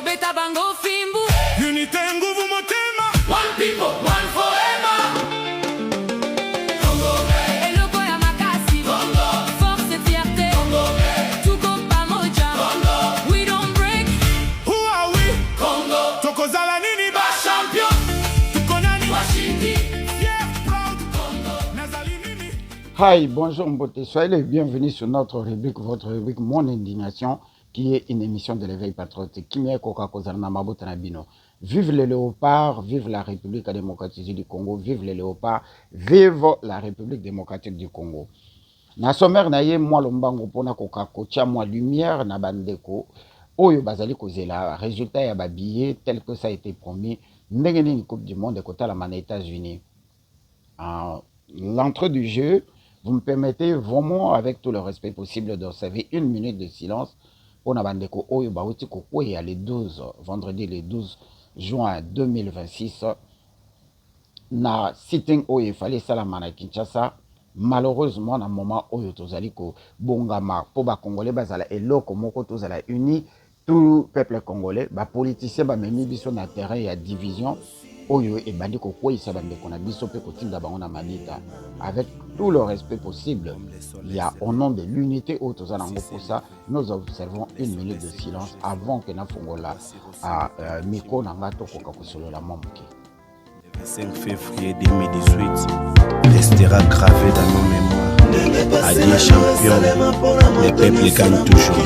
beta bango fimbu. Unité nguvu motema. One people, one forever. Congo. Eloko ya makasi. Congo. Force et fierté. Congo. Tuko pamoja. Congo. We don't break. Who are we? Congo. Tokozala nini ba Champion. Tuko nani? Washindi. Fier, proud. Congo. Nazali nini? Hi, bonjour Mbote, soyez les bienvenus sur notre rubrique, votre rubrique Mon Indignation, qui est une émission de l'éveil patriotique. Kimia Koka Kozarna Mabota Nabino. Vive les léopards, vive la République démocratique du Congo, vive les léopards, vive la République démocratique du Congo. Na sommaire na ye moi lombango pona koka kocha moi lumière na bandeko oyo bazali kozela résultat ya ba billets tel que ça a été promis ndenge nini coupe du monde kota la man États-Unis. L'entrée du jeu, vous me permettez vraiment avec tout le respect possible d'observer une minute de silence pour Nabandeko Oyo Bawiti Kokoya le 12, vendredi le 12 juin 2026. Na sitting Oyo fallait salamana Kinshasa. Malheureusement, dans le moment où tozali ko bongama pour ba Congolais bazala eloko moko tozala uni tout peuple congolais, ba politicien ba memi biso na terrain ya division. Oyo et bandi ko kwisa bande ko na biso pe ko tinda bango na manita avec tout le respect possible. Il y a au nom de l'unité au tozana ngo pour ça, nous observons une minute de silence avant que na fongola à miko na ngato ko ka kusolo la momki. Le 5 février 2018 restera gravé dans nos mémoires. Adieu champion, le peuple gagne toujours.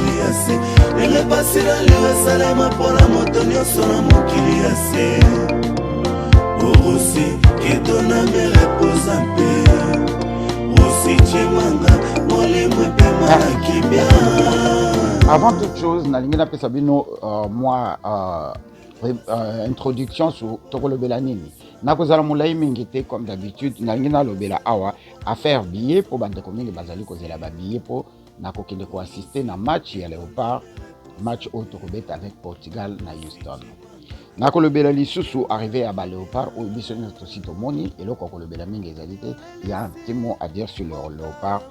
Avant toute chose, Nalingina Pesabino, moi, introduction sur Tokolo Belanini. Nakozala Moulaï Mingite, comme d'habitude, Nalingina Lobela Awa, à faire billet pour Bande Commune de Bazali Kozela billet pour Nakokende ko assister na match ya Léopard, match au Tokobet avec Portugal na Houston. Nakolobela Lisusu arrivé à Léopard où biso notre site Moni et le Kokolobela Mingi Ezalité, il y a un petit mot à dire sur le Léopard.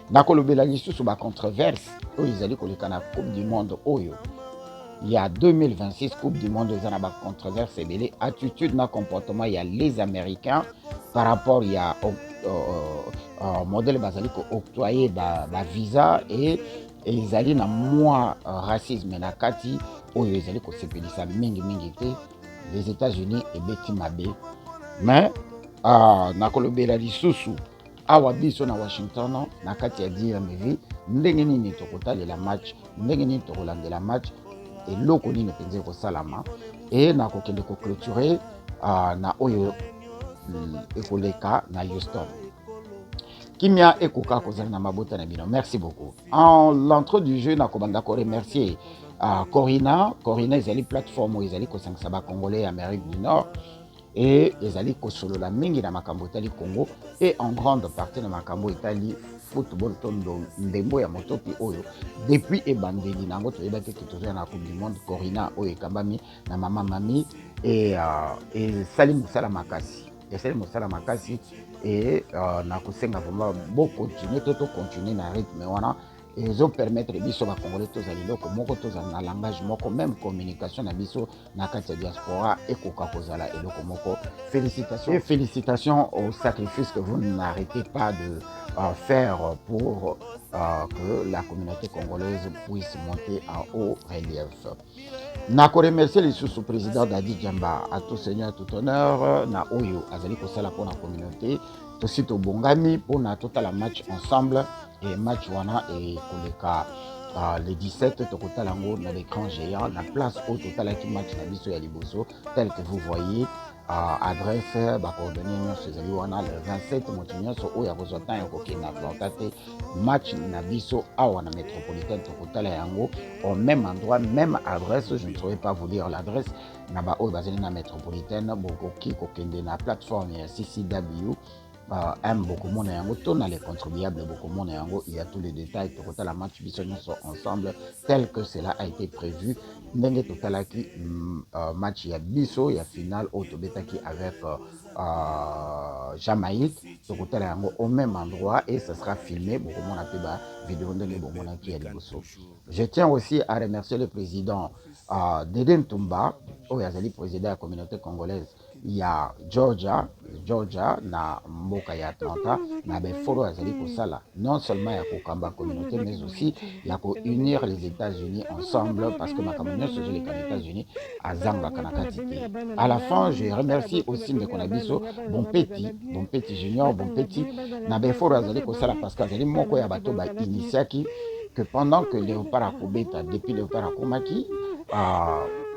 Nakolobela Lisusu ba controverse où ils allaient koléka na Coupe du monde Oyo. Il y a 2026 Coupe du monde, ils ont une controverse et des attitudes, na comportement, il y a les Américains par rapport il y a modèle basali ko octroyer ba visa et ils allaient na moins racisme na kati où ils allaient ko sepelisa mingi te les États-Unis et Betty Mabé mais na kolobela lisusu awa biso na Washington na kati ya DMV ndenge nini tokotalela match ndenge nini tokolandela match et loko nini penze ko salama et na kokende ko clôturer na oyo ekoleka na Houston. Kimia ekoka kozala na mabota na bino. Merci beaucoup. En l'entrée du jeu na kobanda ko remercier Corina ezali plateforme ezali ko sangisa ba congolais Amérique du Nord et ezali ko solo la mingi na makambo tali Congo et en grande partie na makambo itali football tondo ndembo ya motopi oyo depuis ebandeli nango toyebaki ke tozoya na Coupe du Monde. Corina oyo ekambami na mama mami et sali mosala makasi et na kosenga vraiment bo continuer to continuer na rythme wana et zo permettre biso ba congolais tozali loko moko tozali na langage moko même communication na biso na kati ya diaspora ekoka kozala eloko moko. Félicitations au sacrifice que vous n'arrêtez pas de faire pour que la communauté congolaise puisse monter en haut relief. Nako remercier les sous-présidents Dadi Djamba, à tout seigneur, tout honneur, na oyo azali kosala pour la communauté, to sito bongami pour na total match ensemble et match wana et koleka le 17 tokota lango na l'écran géant la place au total qui match na biso ya liboso tel que vous voyez. Adresse coordonnées nyonso ezali wana le 27 moto nyonso oyo akozwa temps ya kokende Atlanta te match na biso awa na métropolitaine tokotala yango au même endroit même adresse. Je ne saurais pas vous dire l'adresse na ba oyo bazali na métropolitaine bokoki kokende na plateforme ya CCW aime beaucoup mon yango, tourne les contribuables beaucoup mon yango, il y a tous les détails, total la match bisogno sont ensemble tel que cela a été prévu. Ndenge total qui match ya biso ya final au tobetaki avec Jamaïque, total yango au même endroit et ça sera filmé beaucoup mon appelé ba vidéo ndenge beaucoup mon qui est liboso. Je tiens aussi à remercier le président Deden Tumba, au yazali président de la communauté congolaise. Il y a Georgia na mboka ya Atlanta na beforo azali kosala non seulement ya kokamba communauté mais aussi ya ko unir les États-Unis ensemble parce que ma communauté les États-Unis azanga kanakati. À la fin, je remercie aussi de Konabiso bon petit junior bon petit na beforo azali kosala parce que azali moko ya bato ba initiaki que pendant que Léopard akobeta depuis Léopard akomaki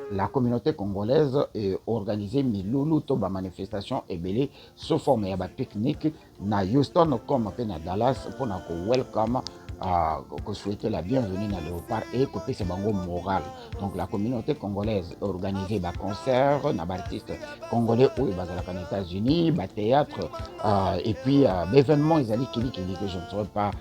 la communauté congolaise est organisée milulu to ba manifestation ebele sous forme ya ba pique-nique na Houston comme na Dallas pour na ko welcome que souhaiter la bienvenue na Léopard et que c'est bango moral. Donc la communauté congolaise organisée ba concert na ba artistes congolais ou bazalaka aux États-Unis, ba théâtre et puis l'événement ils allaient que je ne saurais pas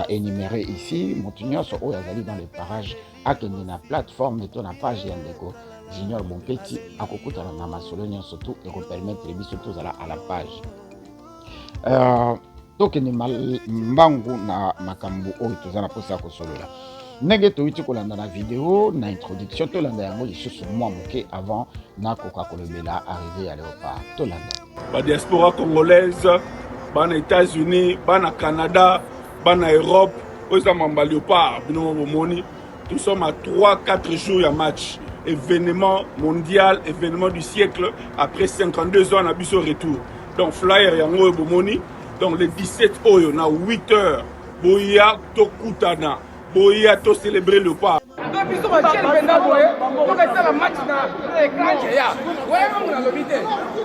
énumérer ici. Montignon so o yazali dans les parages à la plateforme de ton page yandeko Junior bon petit akokutana na masolo nyonso surtout et permettre biso tozala à la page tokende mbangu na makambo oyo tozala posa kosolola ndenge toyuti kolanda na video na introduction tolanda yango lisusu mwa moke avant nakoka kolobela arrivé ya Léopard tolanda ba diaspora congolaise bana États-Unis bana Canada bana Europe oza mamba Léopard bino bomoni nous sommes à 3-4 jours ya match événement mondial, événement du siècle, après 52 ans, on a vu ce retour. Donc, flyer, yango bomoni. Donc, le 17 oyo, on a 8 heures. Boya, to kutana. Boya, to célébrer le pas. biso bachel penda boye tokesala match na écran géant oyeba muna lobi te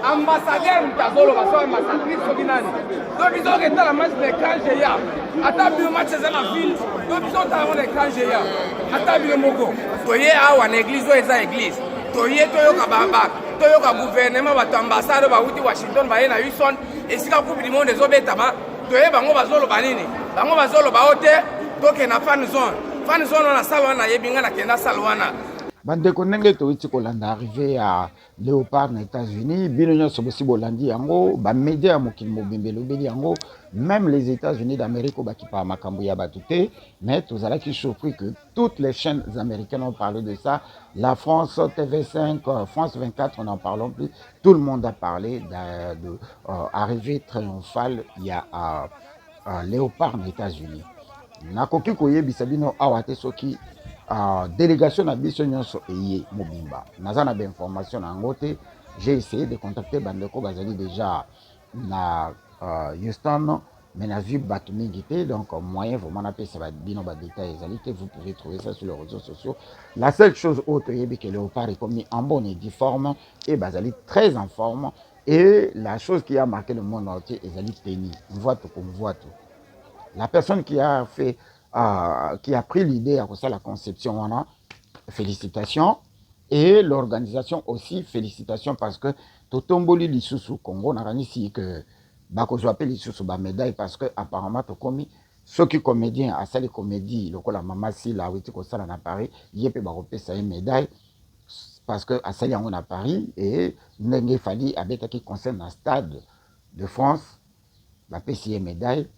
ambassadeur mutazoloba so ambassadrice soki nani to biso oketala match na écran géant ata bino match eza na ville to biso otalango na écran géant ata bino moko toye awa na église oyo eza église toye toyoka toyoka gouvernement bato ambassade bauti Washington baye na Houston esika coupe du monde ezobeta toye bango bazoloba nini bango bazoloba o te tokenda fan zone wana sala wana yebinga na kenda sala wana bandeko ndenge toyiti kolanda arrivé à Léopard na États-Unis bino nyonso bosi bolandi yango bamédia ya mokili mobimbe elobeli yango même les États-Unis d'Amérique bakipa makambo ya bato te mais tozalaki surpris que toutes les chaînes américaines ont parlé de ça. La France TV5 France 24 on n'en parlons plus, tout le monde a parlé de arrivée triomphale il y a Léopard na États-Unis. Nakoki koyebisa bino awa te soki délégation na biso nyonso eye mobimba naza na information na yango te. J'ai essayé de contacter bandeko bazali déjà na Houston mais na vu bato mingi te donc moyen vraiment napesa bino badétail ezali te. Vous pouvez trouver ça sur les réseaux sociaux. La seule chose autre toyebi que Léopard est commis en bonne et due forme et bazali très en forme et la chose qui a marqué le monde entier ezali teni mvoato pour mvoato. La personne qui a fait, qui a pris l'idée à ça la conception, on a félicitations et l'organisation aussi félicitations parce que Totomboli Lisusu Congo n'a rien ici que Bakozo appelle Lisusu ba médaille parce que apparemment Tokomi ceux qui comédiens à ça les comédies le la maman si la witi ko sala na Paris yépe ba repé ça une médaille parce que à ça on a Paris et ndenge fali abeta qui concerne un stade de France ba pesi médaille.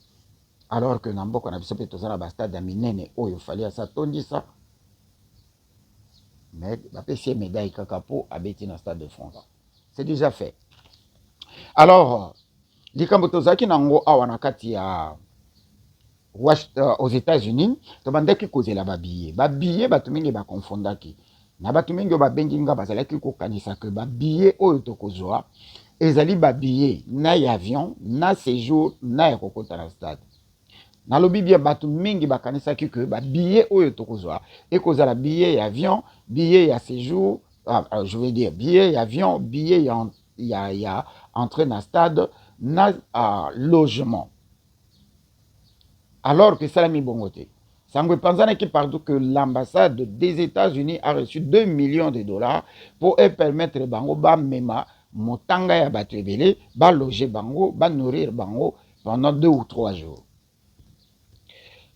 Alors que Nambo, on a vu que tozala ba stade minene oyo fallait ça tondi ça. Mais la PC médaille kakapo a bêti dans stade de France. C'est déjà fait. Alors, likambo tozaki nango awana kati ya aux États-Unis, to bandaki kozela ba billet batu mingi ba confondaki. Na batu mingi ba bengi nga bazalaki ko kanisa que ba billet oyo tokozwa ezali ba billet na avion, na séjour, na kokota na stade. Na lobi bien batu mingi bakanisaki que ba billet oyo tokozwa et kozala billet avion, billet ya séjour, je veux dire billet avion, billet ya entrée na stade, na logement. Alors que ça l'a mis bon côté. Sangwe Panzana qui parle que l'ambassade des États-Unis a reçu $2 millions pour permettre bango ba mema motanga ya bato ebele ba loger bango, ba nourrir bango pendant 2 ou 3 jours.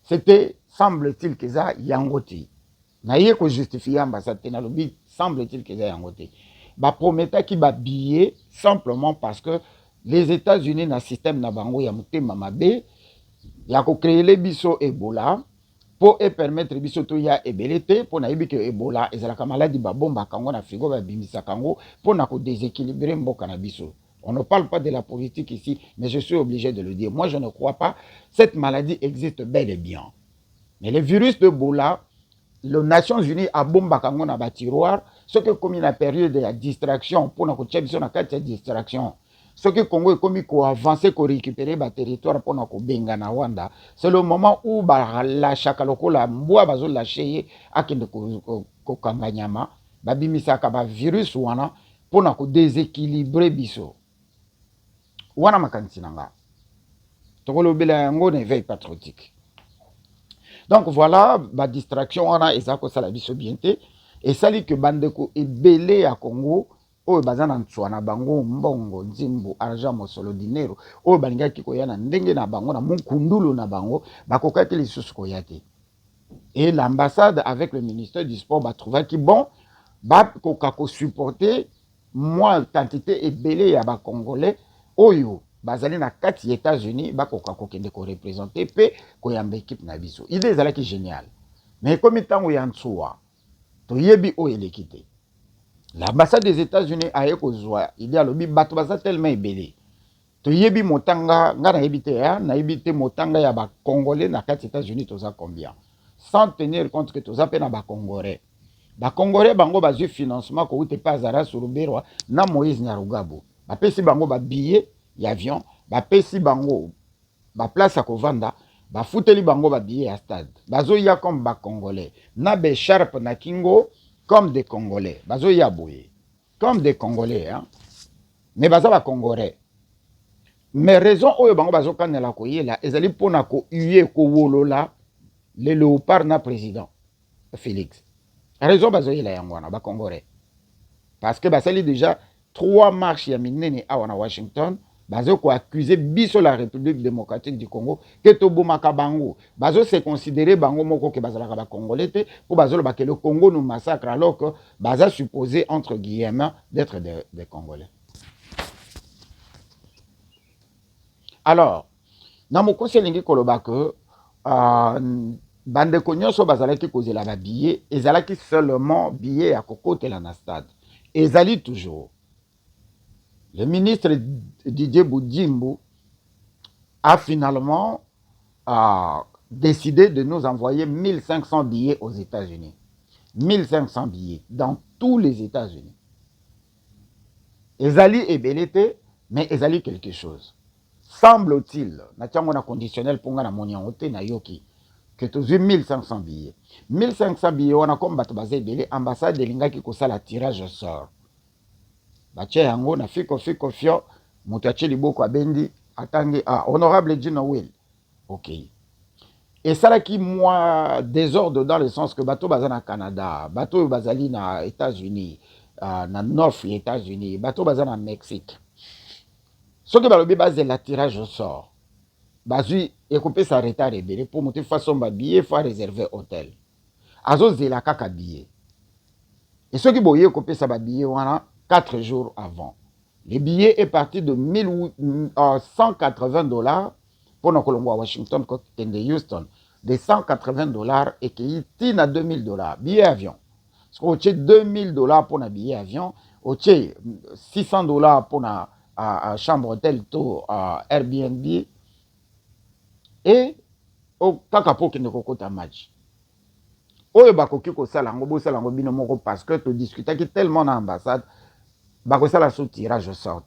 C'était, semble-t-il que ça yangoti. Naye ko justifier ambassade na lobi, semble-t-il que ça yangoti. Ba prometa ki ba billet simplement parce que les États-Unis na système na bango ya mutema mabe ya ko créer les biso Ebola pour permettre biso to ya ebelete pour na yebike Ebola ezalaka maladie ba bomba kango na frigo ba bimisa kango pour na ko déséquilibrer mboka na biso. On ne parle pas de la politique ici, mais je suis obligé de le dire. Moi, je ne crois pas. Cette maladie existe bel et bien. Mais le virus d'Ebola, les Nations Unies a bomba kango na ba tiroir, ce que comme une période de distraction pour na ko tchebso na kati ya distraction. Ce que Congo est comme ko avancer, ko récupérer ba territoire pour na ko benga na Rwanda, c'est le moment où ba la chakaloko la mboa bazo lâcher akende ko kanganyama, ba bimisa ka ba virus wana pour na ko déséquilibrer biso. Wana makanisi nanga. Tokolo bela yango ne veille patriotique. Donc voilà, ba distraction wana ezako sala biso bienté et sali que bandeko ebele ya Congo oyo bazana ntswana bango mbongo nzimbo argent mosolo dinero oyo balingaki koyana ndenge na bango na mukundulu na bango bakokaki lisusu koyate. Et l'ambassade avec le ministère du sport ba trouva ki bon ba kokako supporter moi quantité ebele ya ba congolais oyo bazali na kati États-Unis bakoka kokende ko représenter pe koyamba équipe na biso. Idée ezalaki génial. Mais comme tango ya ntsuwa to yebi o elekite. L'ambassade des États-Unis a ekozwa idée alobi bato baza tellement ebele. To yebi motanga nga na yebite ya na yebite motanga ya ba congolais na kati États-Unis toza combien. Sans tenir compte que toza pe na ba congolais. Ba congolais bango bazui financement ko ute pas Zara Suruberwa na Moïse Nyarugabo. Ba pesi bango ba billet y'avion, ba pesi bango ba place à kovanda, ba futeli bango ba billet à stade. Bazo ya comme ba congolais, na be sharp na kingo comme des congolais. Bazo ya boye comme des congolais hein. Mais baza ba congolais. Mais raison oyo bango bazo kanela ko yela ezali pona ko uye ko wolola le léopard na président Félix. Raison bazo yela yangwana ba congolais. Parce que basali déjà 3 marches ya minene awa na Washington. Bazo ko accuser biso la République démocratique du Congo que to bomaka bango bazo se considérer bango moko ke bazalaka ba congolais te pour bazo ba que le Congo nous massacre alors que baza supposé entre guillemets d'être des congolais. Alors na mo conselingi koloba que bande konyoso bazalaki kozela ba billet ezalaki seulement billet ya kokotela na stade ezali toujours. Le ministre Didier Boudjimbo a finalement décidé de nous envoyer 1500 billets aux États-Unis. 1500 billets dans tous les États-Unis. Ezali ebelete, mais ezali quelque chose. Semble-t-il, na tiango na conditionnel ponga na moniangote na yoki, que tu as 1500 billets. 1500 billets, on a comme bato bazé ebele, ambassade de l'ingaki kosala tirage au sort. Bache yango na fiko fio mutache liboko abendi atangi honorable Gino Will. OK. Et ça là qui moi désordre dans le sens que bateau baza na Canada, bateau bazali na États-Unis, na North États-Unis, bateau baza na Mexique. Ce que balobi base la tirage au sort. Bazui ekopé sa retard ebele pour monter façon ba billet faut réserver hôtel. Azo zela kaka billet. Et ce qui boye ekopé sa ba billet wana 4 jours avant. Le billet est parti de $180 pour nos Colombo à Washington, et de Houston. De $180 et qui est à $2000. Billet avion. Parce qu'on a $2000 pour un billet avion. On a $600 pour une chambre hôtel, Airbnb. Et au kakapo qui ne kokota match. Oyo bakoki ko sala ngo bo sala ngo bino moko parce que tu discutais tellement dans l'ambassade. Bakosala so tirage au sort.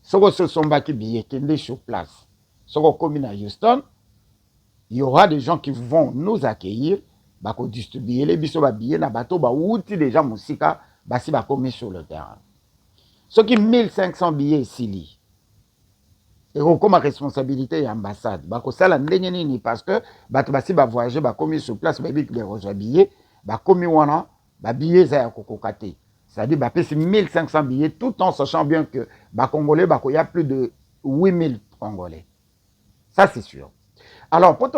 Soko se sont baki billet kende sur place. Soko komi na Houston, il y aura des gens qui vont nous accueillir, bako distribuer les biso ba billets na bateau ba outi déjà musika basi ba komi sur le terrain. Ce qui 1500 billets ici. Et comme responsabilité et ambassade, bakosala ndenge nini parce que bato basi ba voyager ba komi sur place ba biki ba rejoindre billet, ba komi wana ba billets za ya kokokate. C'est-à-dire, bah, c'est 1500 billets, tout en sachant bien que, bah, Congolais, bah, il y a plus de 8000 Congolais. Ça, c'est sûr. Alors, pour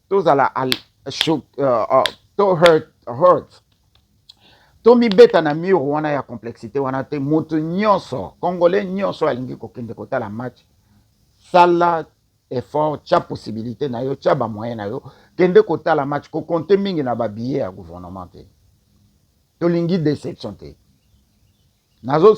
tous à la, hurt, Tomi beta na mur wana ya complexité wana te moto nyonso Congolais nyonso alingi kokende kota la match sala effort cha possibilité na yo cha ba moyen na yo kende kota la match ko compter mingi na ba billet ya gouvernement te to lingi déception te nazo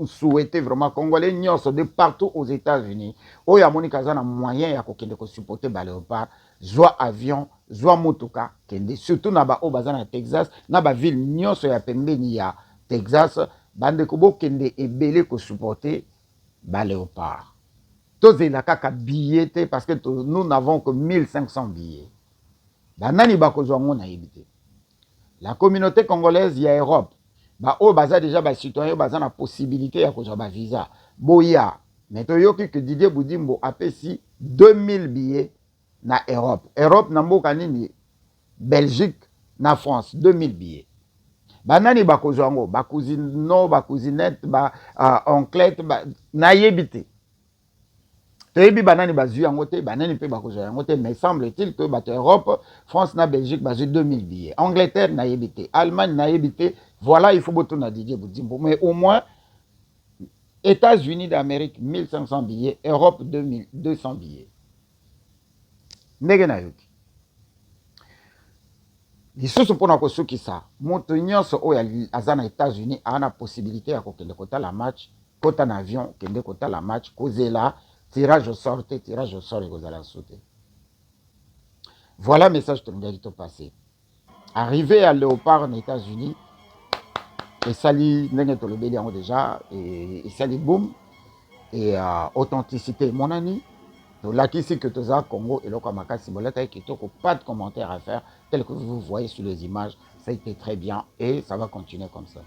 souhaiter vraiment Congolais nyonso de partout aux États-Unis oya moni kaza na moyen ya kokende ko supporter ba Léopard soit avion soit motoka kende surtout na ba obaza na Texas na ba ville nyonso ya pembeni ya Texas bande ko bokende ebele ko supporter ba Léopard tozela kaka billet parce que nous n'avons que 1500 billets banani bakozwa ngo na yebite la communauté congolaise ya Europe ba o baza déjà ba citoyen baza na possibilité ya kozwa ba visa boya mais toyoki que Didier Boudimbo apesi 2000 billets na Europe na mboka nini Belgique na France 2000 billets banani bakozwa ngo ba cousino ba cousinette ba onklete ba na yebite toyebi banani bazwi yango te banani mpe bakozwa yango te mais semble-t-il que bato Europe France na Belgique bazwi 2000 billets Angleterre na yebi te Allemagne na yebi te voilà il faut botona Didier Boudimbo mais au moins États-Unis d'Amérique 1500 billets Europe 2200 billets ndenge na yoki lisusu mpona kosukisa moto nyonso oyo aza na États-Unis ana possibilité ya kokende kotala match kota na avion kende kotala match kozela tirage au sort tirage au sort ekozala sauté. Voilà message tolingaki topase arrivé à Léopard aux États-Unis esali ndenge tolobeli yango déjà esali boom et authenticité monani tolakisi que toza Congo eloko makasi bolata kitoko pas de commentaires à faire tel que vous voyez sur les images ça a été très bien et ça va continuer comme ça.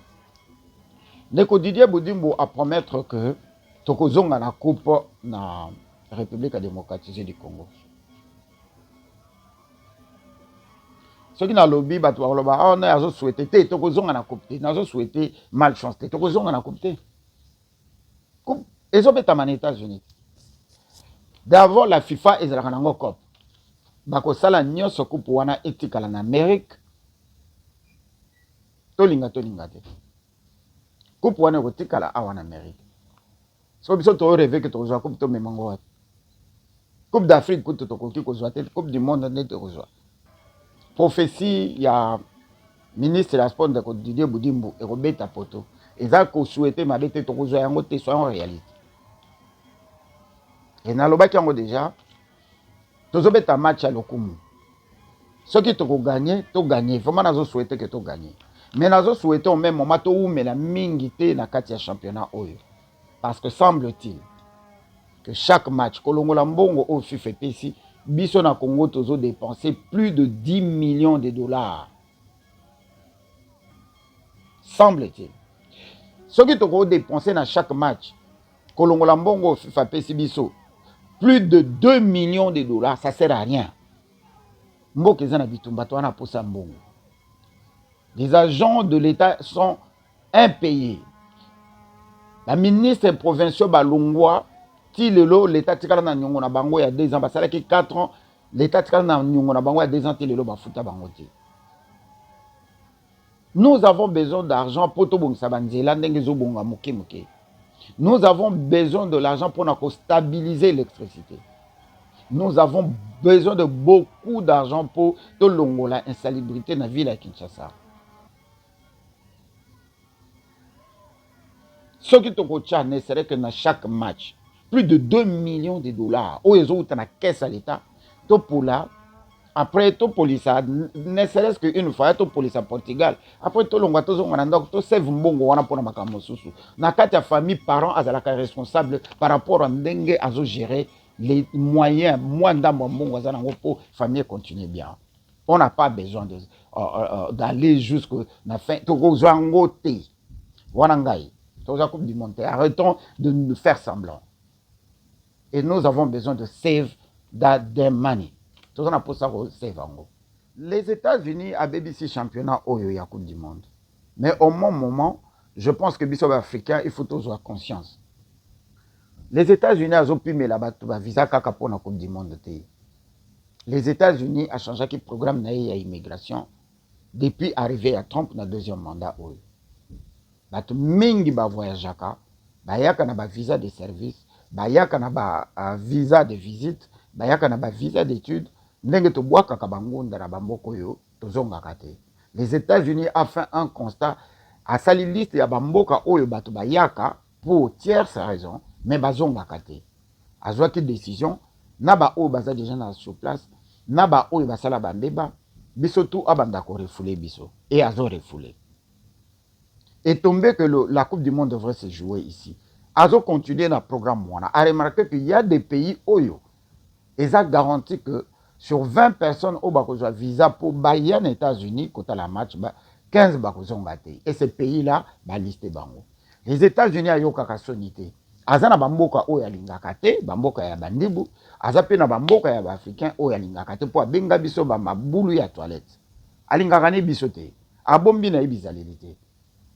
Ndeko Didier Boudimbo a promettre que tokozonga na coupe na République démocratique du Congo. Ce qui na lobby bato baloba on a souhaité te tokozonga na coupe te nazo souhaité malchance te tokozonga na coupe te coupe ezobeta na États-Unis. D'abord la FIFA ezalaka nango coupe bakosala nyonso coupe wana etikala na Amérique tolinga te coupe wana kotikala awa na Amérique. So biso to rêver que tokozwa coupe to memango wat coupe d'Afrique ko tokoki kozwa te coupe du monde ne tokozwa prophétie ya ministre la sport de Didier Boudimbo et Robert Poto eza ko souhaiter mabete tokozwa yango te soit en réalité et na lobaki yango déjà tozobeta match à lokumu soki toko gagner to gagner vraiment nazo souhaiter que to gagner mais nazo souhaiter au même moment to umela mingi te na kati ya championnat oyo. Parce que semble-t-il que chaque match, Kolongola Mbongo au FIFA PC, biso na Congo tozo dépenser plus de 10 millions de dollars. Semble-t-il. Ce qui toko dépenser dans chaque match, Kolongola Mbongo au FIFA PC biso, plus de 2 millions de dollars, ça sert à rien. Mboke zana bitumba to na posa mbongo. Les agents de l'État sont impayés. La ministre provinciale Balongwa, Tilelo, l'État tikala na nyongo na bango ya 2 ans, parce que 4 ans, l'État tikala na nyongo na bango ya 2 ans, Tilelo bafuta bango te. Nous avons besoin d'argent pour tout bongisa banzela ndenge zo bonga moke moke. Nous avons besoin de l'argent pour stabiliser l'électricité. Nous avons besoin de beaucoup d'argent pour tout longola insalubrité dans la ville de Kinshasa. Ce qui te serait que dans chaque match, plus de 2 millions de dollars, où ils ont la caisse à l'État, tout pour là, après tout pour ça, ne serait-ce qu'une fois, tout pour à Portugal, après tout le monde, tout save mbongo wana pour na kamosusu. Na kati famille, parents, azalaka responsable par rapport à ndenge azo gérer les moyens, moins d'ambongo azanango pour famille continuer bien. On n'a pas besoin d'aller jusqu'à la fin. Tokozango te, wanangai. Coupe du monde. Arrêtons de nous faire semblant. Et nous avons besoin de save that money. Tout ça, pour ça, save en gros. Les États-Unis a BBC championnat au Coupe du monde. Mais au moment, je pense que biso africain il faut tous avoir conscience. Les États-Unis ont pu mettre là-bas visa kaka pour la Coupe du Monde. Les États-Unis ont changé le programme d'immigration depuis arrivé à Trump dans le deuxième mandat. Batu mingi ba voyageaka, bayaka na ba visa de service, bayaka na ba visa de visite, bayaka na ba visa d'études, ndenge to boaka ka bangonda na bamboko yo tozonga kate. Les États-Unis ont fait un constat à sali liste ya bamboka oyo batu bayaka pour tierce raison, mais bazonga kate. Azwa ki décision na ba oyo baza déjà na sur place, na ba oyo basala bambeba, biso tout abanda ko refoulé biso et azo refoulé. Et tombé que la Coupe du Monde devrait se jouer ici. Azo continuer dans le programme. On a remarqué qu'il y a des pays oyo. Ils ont garanti que sur 20 personnes au Bakozo visa pour Bayern États-Unis, quand la match, 15 Bakozo ont battu. Et ces pays-là, listé bango. Les États-Unis ont eu sonité. Azana bamboka oyo lingakate, bamboka ya bandibu, azape na bamboka ya africain oyo lingakate pour benga biso ba mabulu ya toilette. Alingakane bisote. Abombi na ibizalilité.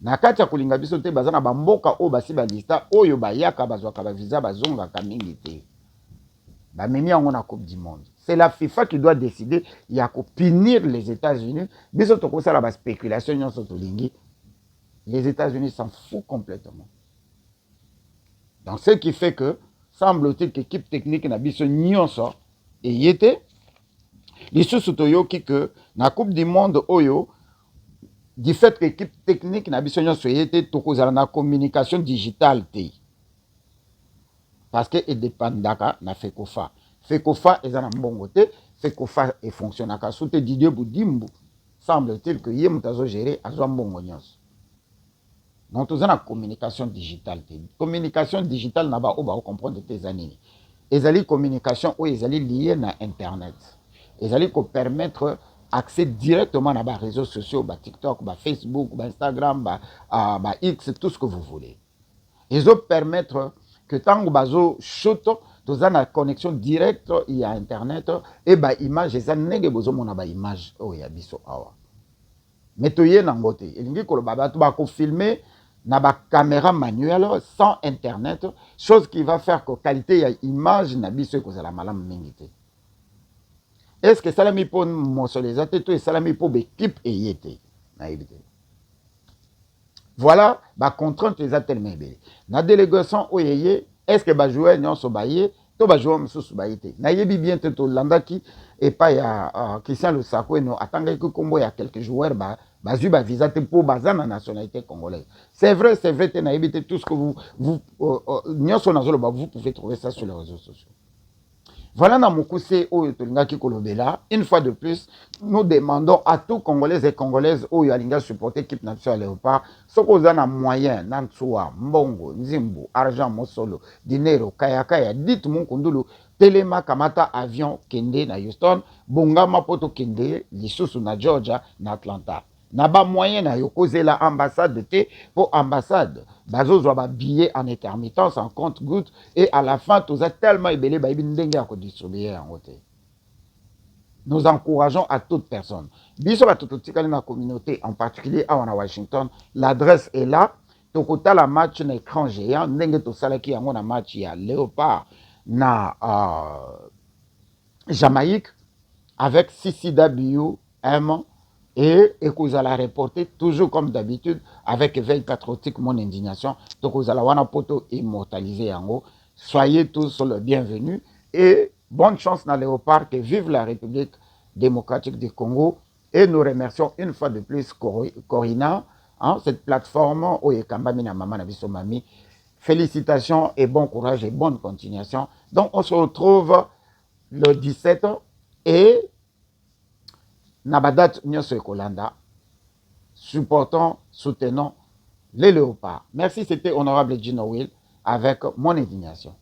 Na kati ya kolinga biso te bazana bamboka o basi balista oyo bayaka bazwaka ba visa bazonga ka mingi te. Ba memi yango na Coupe du Monde. C'est la FIFA qui doit décider ya ko punir les États-Unis. Biso to kosala ba spéculation nyonso to lingi. Les États-Unis s'en foutent complètement. Donc ce qui fait que semble-t-il que l'équipe technique na biso nyonso et yete lisusu toyoki que na Coupe du Monde oyo du fait que l'équipe technique n'a pas de la communication digitale. Parce qu'elle dépend de FECOFA. FECOFA est un bon côté. FECOFA fonctionne à sous Didier Boudimbo. Semble-t-il que Yem Tazo géré à un bon gognos. Donc, nous avons la communication digitale. Communication digitale n'a pas comprendre tes années. Et la communication où ils allaient lier à Internet. Ils allaient permettre accès directement à les réseaux sociaux, TikTok, Facebook, Instagram, X, tout ce que vous voulez. Ils vont permettre que tant que vous shoot, vous avez une connexion directe à Internet et image, ils ont une image. Mais tu es dans le côté. Il dit que vous filmer na ba caméra manuelle sans Internet, chose qui va faire que la qualité de l'image n'a pas la malam mingité. Est-ce que ça l'a mis pour monsolésate tout et ça l'a mis pour l'équipe et y était? Voilà, la contrainte les a tellement belle. La délégation au yé, est-ce que les joueurs n'ont pas baillé? Tous les joueurs sont baillés. Na yebi bien tout l'andaki et pas ya Christian Le Sako et non attendez que Congo y a quelques joueurs bazu ba visa pour bazan la nationalité congolaise. C'est vrai, na yebi tout ce que vous pouvez trouver ça sur les réseaux sociaux. Voilà, une fois de plus, nous demandons à tous Congolais et Congolaises où il y a supporter l'équipe nationale Léopard, ce qu'on a moyen, Nantsua, Mbongo, Nzimbo, argent, Mosolo, dinero, Kaya, dites mon Kundulu, Telema Kamata avion Kende na Houston, Bonga Mapoto Kende, Lisusu na Georgia, na Atlanta. Naba moyen na yokoze la ambassade de thé pour ambassade. Bazo zoba billet en intermittence, en compte goutte et à la fin, tout ça tellement ébélé, ndenge à distribuer en côté. Nous encourageons à toute personne. Biso ba tout la communauté, en particulier à Washington, l'adresse est là. Tokota la match na écran géant, ndenge to salaki yango na match ya Léopard na Jamaïque avec CCW M. Et que vous allez reporter toujours comme d'habitude avec veille patriotique mon indignation. Donc vous allez wana poto immortaliser yango. Soyez tous le bienvenus et bonne chance dans Léopard, que vive la République démocratique du Congo. Et nous remercions une fois de plus Corina, cette plateforme Oyekambamina Mama Nabiso Mami. Félicitations et bon courage et bonne continuation. Donc on se retrouve le 17 et Nabadat Nyonso Ekolanda, supportons, soutenons les léopards. Merci, c'était Honorable Gino Will avec mon indignation.